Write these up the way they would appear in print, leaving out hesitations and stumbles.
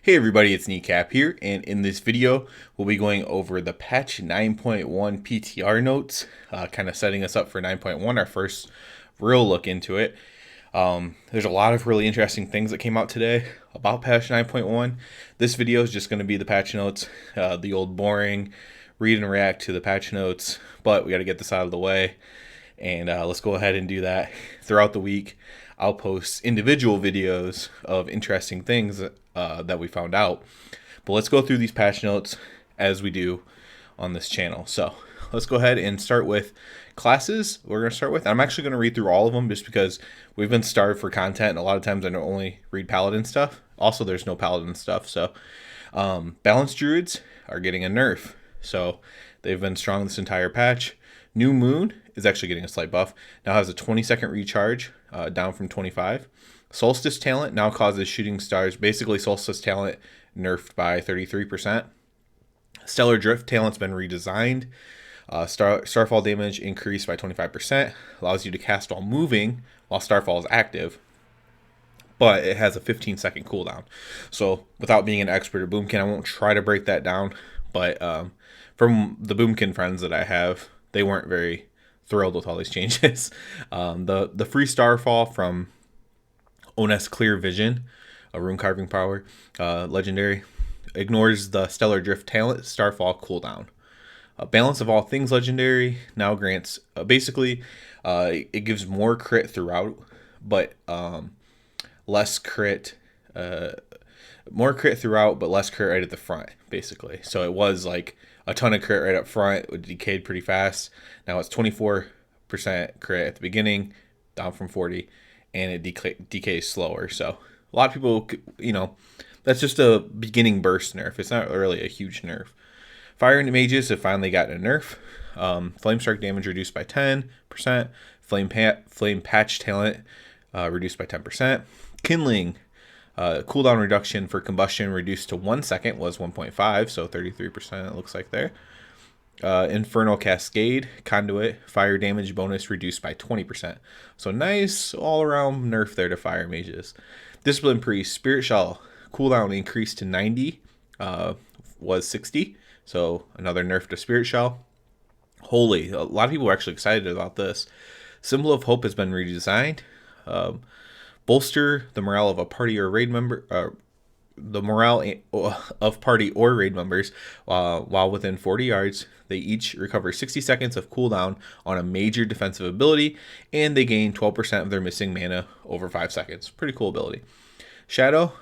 Hey everybody, it's Kneecap here, and in this video, we'll be going over the patch 9.1 PTR notes, kind of setting us up for 9.1, our first real look into it. There's a lot of really interesting things that came out today about patch 9.1. This video is just going to be the patch notes, the old boring read and react to the patch notes, but we got to get this out of the way, and let's go ahead and do that throughout the week. I'll post individual videos of interesting things that we found out. But let's go through these patch notes as we do on this channel. So let's go ahead and start with classes. We're going to start with, I'm actually going to read through all of them just because we've been starved for content. And a lot of times I don't only read Paladin stuff. Also, there's no Paladin stuff. So Balanced Druids are getting a nerf. So they've been strong this entire patch. New Moon is actually getting a slight buff. Now has a 20-second recharge, down from 25. Solstice talent now causes shooting stars. Basically, Solstice talent nerfed by 33%. Stellar Drift talent's been redesigned. Starfall damage increased by 25%. Allows you to cast while moving while Starfall is active. But it has a 15-second cooldown. So without being an expert at Boomkin, I won't try to break that down. But from the Boomkin friends that I have, they weren't very thrilled with all these changes. The free Starfall from Oness Clear Vision, a rune carving power, legendary, ignores the Stellar Drift talent Starfall cooldown. Balance of all things legendary now grants it gives more crit throughout, but less crit. More crit throughout, but less crit right at the front, basically. So it was like a ton of crit right up front. It decayed pretty fast. Now it's 24% crit at the beginning, down from 40, and it decays slower. So a lot of people, that's just a beginning burst nerf. It's not really a huge nerf. Fire and mages have finally gotten a nerf. Flame strike damage reduced by 10%. Flame patch talent reduced by 10%. Kindling. Cooldown reduction for combustion reduced to 1 second was 1.5, so 33% it looks like there. Infernal Cascade, Conduit, fire damage bonus reduced by 20%. So nice all-around nerf there to fire mages. Discipline Priest, Spirit Shell, cooldown increased to 90, was 60, so another nerf to Spirit Shell. Holy, a lot of people are actually excited about this. Symbol of Hope has been redesigned. Bolster the morale of a party or raid member, the morale of party or raid members while within 40 yards. They each recover 60 seconds of cooldown on a major defensive ability, and they gain 12% of their missing mana over 5 seconds. Pretty cool ability. Shadow,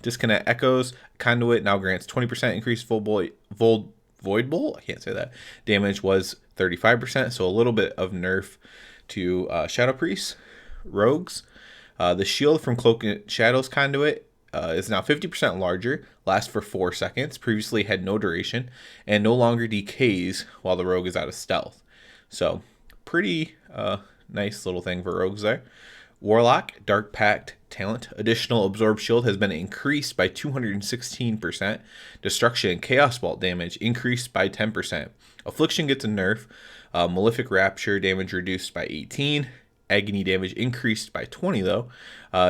Disconnect Echoes, Conduit now grants 20% increased Void Bolt. I can't say that. Damage was 35%, so a little bit of nerf to Shadow Priests. Rogues. The shield from Cloak and Shadows Conduit is now 50% larger, lasts for 4 seconds, previously had no duration, and no longer decays while the rogue is out of stealth. So, pretty nice little thing for rogues there. Warlock, Dark Pact talent. Additional Absorb Shield has been increased by 216%. Destruction and Chaos Bolt damage increased by 10%. Affliction gets a nerf. Malefic Rapture damage reduced by 18. Agony damage increased by 20 though.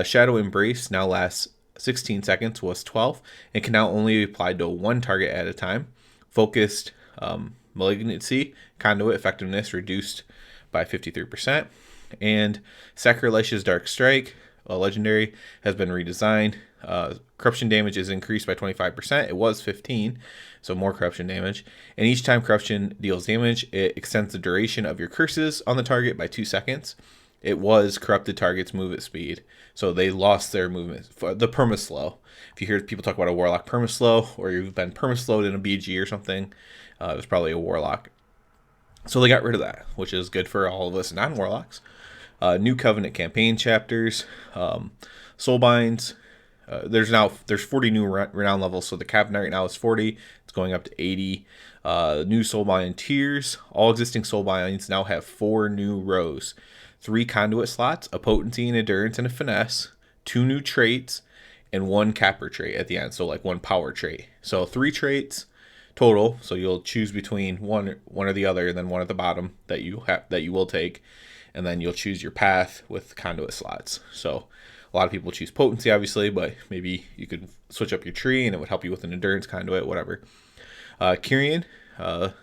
Shadow Embrace now lasts 16 seconds, was 12, and can now only be applied to one target at a time. Focused Malignancy Conduit effectiveness reduced by 53%. And Sacrilegious Dark Strike, a legendary, has been redesigned. Corruption damage is increased by 25%. It was 15, so more corruption damage. And each time corruption deals damage, it extends the duration of your curses on the target by 2 seconds. It was corrupted targets move at speed, so they lost their movement. For the permaslow, if you hear people talk about a Warlock permaslow, or you've been permaslowed in a BG or something, it was probably a Warlock. So they got rid of that, which is good for all of us non-Warlocks. New Covenant campaign chapters, Soulbinds. There's 40 new renown levels, so the cap right now is 40. It's going up to 80. New Soulbind tiers. All existing Soulbinds now have 4 new rows. 3 conduit slots, a potency, an endurance, and a finesse, 2 new traits, and 1 capper trait at the end. So like 1 power trait. So 3 traits total. So you'll choose between one or the other, and then 1 at the bottom that you will take, and then you'll choose your path with conduit slots. So A lot of people choose potency, obviously, but maybe you could switch up your tree and it would help you with an endurance conduit, whatever. Kyrian,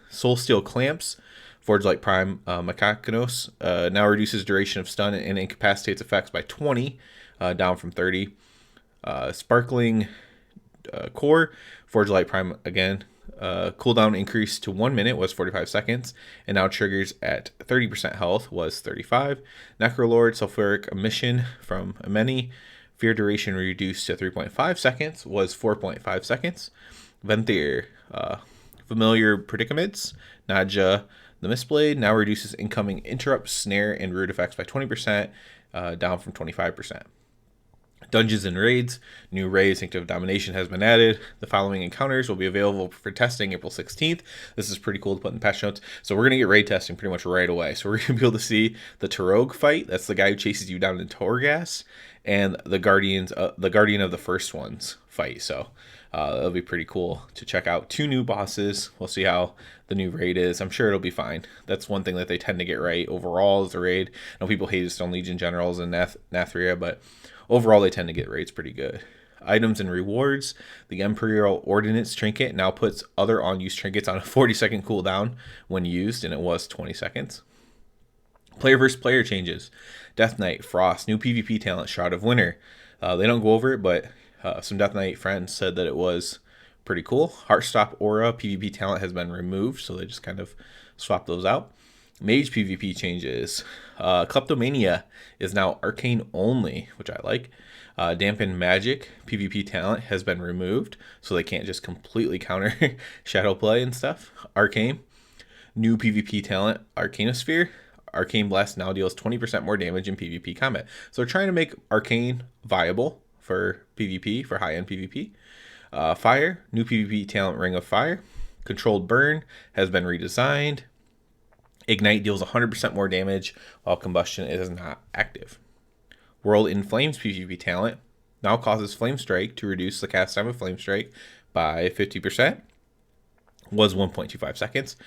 Soul Steel Clamps, Forge Light Prime Makakinos, now reduces duration of stun and incapacitates effects by 20, down from 30. Sparkling Core, Forge Light Prime again. Cooldown increased to 1 minute, was 45 seconds, and now triggers at 30% health, was 35. Necrolord, Sulfuric Emission from Ameni, fear duration reduced to 3.5 seconds, was 4.5 seconds. Venthyr, Familiar Predicaments, Naja, the Mistblade, now reduces incoming interrupt, snare, and root effects by 20%, down from 25%. Dungeons and Raids, new raid, Sanctum of Domination has been added. The following encounters will be available for testing April 16th. This is pretty cool to put in the patch notes. So we're going to get raid testing pretty much right away. So we're going to be able to see the Tarogue fight. That's the guy who chases you down in Torghast. And the Guardian of the First Ones fight. So it'll be pretty cool to check out. 2 new bosses. We'll see how the new raid is. I'm sure it'll be fine. That's one thing that they tend to get right overall is the raid. I know people hate Stone Legion Generals and Nathria, but overall, they tend to get raids pretty good. Items and rewards. The Imperial Ordnance Trinket now puts other on-use trinkets on a 40-second cooldown when used, and it was 20 seconds. Player versus player changes. Death Knight, Frost, new PvP talent, Shroud of Winter. They don't go over it, but some Death Knight friends said that it was pretty cool. Heartstop Aura, PvP talent has been removed, so they just kind of swapped those out. Mage PvP changes. Kleptomania is now Arcane only, which I like. Dampen Magic PvP talent has been removed, so they can't just completely counter Shadow Play and stuff. Arcane, new PvP talent, Arcanosphere. Arcane Blast now deals 20% more damage in PvP combat. So they're trying to make Arcane viable for PvP, for high-end PvP. Fire, new PvP talent, Ring of Fire. Controlled Burn has been redesigned. Ignite deals 100% more damage while combustion is not active. World in Flames PvP talent now causes Flame Strike to reduce the cast time of Flame Strike by 50%, was 1.25 seconds,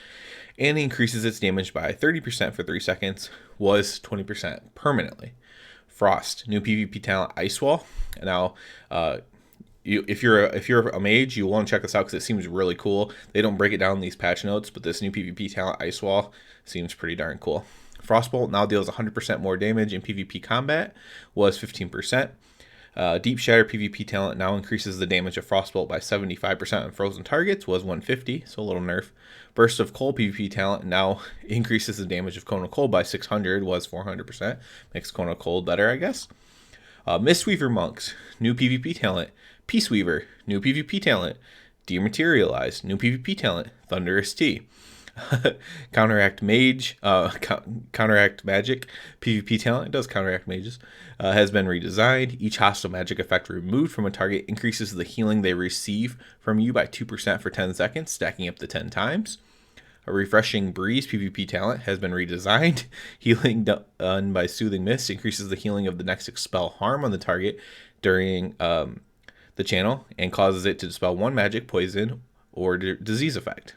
and increases its damage by 30% for 3 seconds, was 20% permanently. Frost, new PvP talent Ice Wall. Now, if you're a mage, you want to check this out because it seems really cool. They don't break it down in these patch notes, but this new PvP talent Ice Wall seems pretty darn cool. Frostbolt now deals 100% more damage in PvP combat, was 15%. Deep Shatter PvP talent now increases the damage of Frostbolt by 75% on frozen targets, was 150, so a little nerf. Burst of Cold PvP talent now increases the damage of Cone of Cold by 600, was 400%. Makes Cone of Cold better, I guess. Mistweaver Monks, new PvP talent. Peace Weaver, new PvP talent. Dematerialize, new PvP talent. Thunderous Tea. Counteract Magic PvP talent, it does counteract mages, has been redesigned. Each hostile magic effect removed from a target increases the healing they receive from you by 2% for 10 seconds, stacking up to 10 times. A Refreshing Breeze PvP talent has been redesigned. Healing done by Soothing Mist increases the healing of the next expel harm on the target during the channel and causes it to dispel 1 magic, poison, or disease effect.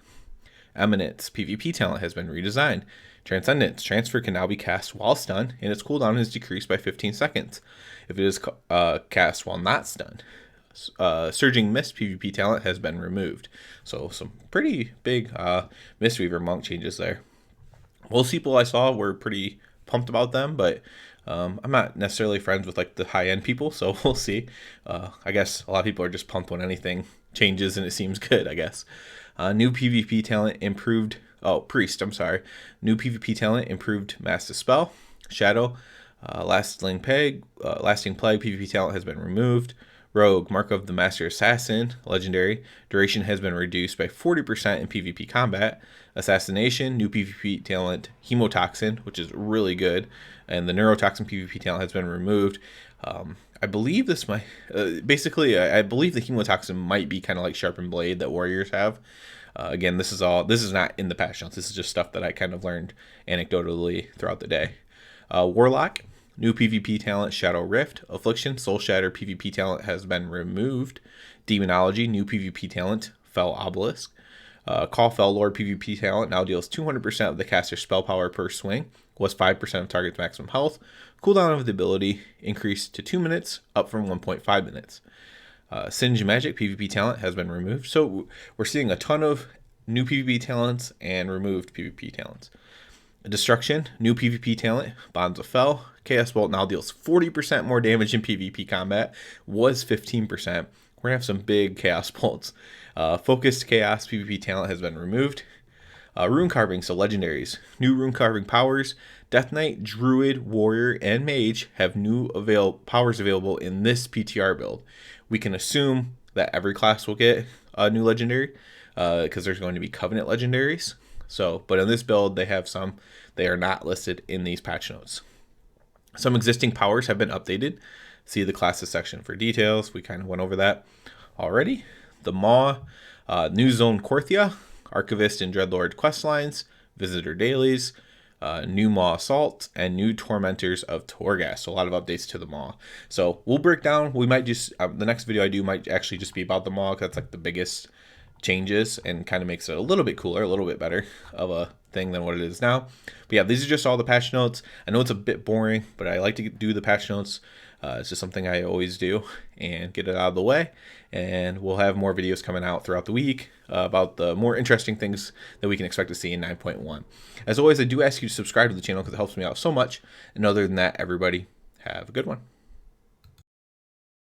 Eminence PvP talent has been redesigned. Transcendence transfer can now be cast while stunned, and its cooldown is decreased by 15 seconds if it is cast while not stunned. Surging Mist PvP talent has been removed. So some pretty big Mistweaver Monk changes there. Most people I saw were pretty pumped about them, but I'm not necessarily friends with like the high-end people, so we'll see. I guess a lot of people are just pumped when anything changes and it seems good, I guess. New PvP talent improved... Priest, I'm sorry. New PvP talent improved Mass Dispel. Shadow. Lasting Plague PvP talent has been removed. Rogue, Mark of the Master Assassin, legendary. Duration has been reduced by 40% in PvP combat. Assassination, new PvP talent Hemotoxin, which is really good. And the Neurotoxin PvP talent has been removed. I believe this might... I believe the Hemotoxin might be kind of like Sharpened Blade that warriors have. Again, this is not in the patch notes. This is just stuff that I kind of learned anecdotally throughout the day. Warlock, new PvP talent Shadow Rift. Affliction, Soul Shatter PvP talent has been removed. Demonology, new PvP talent Fell Obelisk. Call Fell Lord PvP talent now deals 200% of the caster's spell power per swing, was 5% of target's maximum health. Cooldown of the ability increased to 2 minutes, up from 1.5 minutes. Singe Magic PvP talent has been removed. So we're seeing a ton of new PvP talents and removed PvP talents. Destruction, new PvP talent, Bonds of Fel. Chaos Bolt now deals 40% more damage in PvP combat, was 15%. We're going to have some big Chaos Bolts. Focused Chaos PvP talent has been removed. Rune Carving, so legendaries. New Rune Carving powers. Death Knight, Druid, Warrior, and Mage have new powers available in this PTR build. We can assume that every class will get a new legendary because there's going to be Covenant legendaries. So, but in this build, they have some. They are not listed in these patch notes. Some existing powers have been updated. See the classes section for details. We kind of went over that already. The Maw, New Zone Korthia, Archivist and Dreadlord questlines, Visitor dailies, new Maw Assault, and new Tormentors of Torghast. So a lot of updates to the Maw. So we'll break down. We might just the next video I do might actually just be about the Maw, because that's like the biggest changes and kind of makes it a little bit cooler, a little bit better of a thing than what it is now. But yeah, these are just all the patch notes. I know it's a bit boring, but I like to do the patch notes. It's just something I always do and get it out of the way. And we'll have more videos coming out throughout the week about the more interesting things that we can expect to see in 9.1. As always, I do ask you to subscribe to the channel because it helps me out so much. And other than that, everybody have a good one.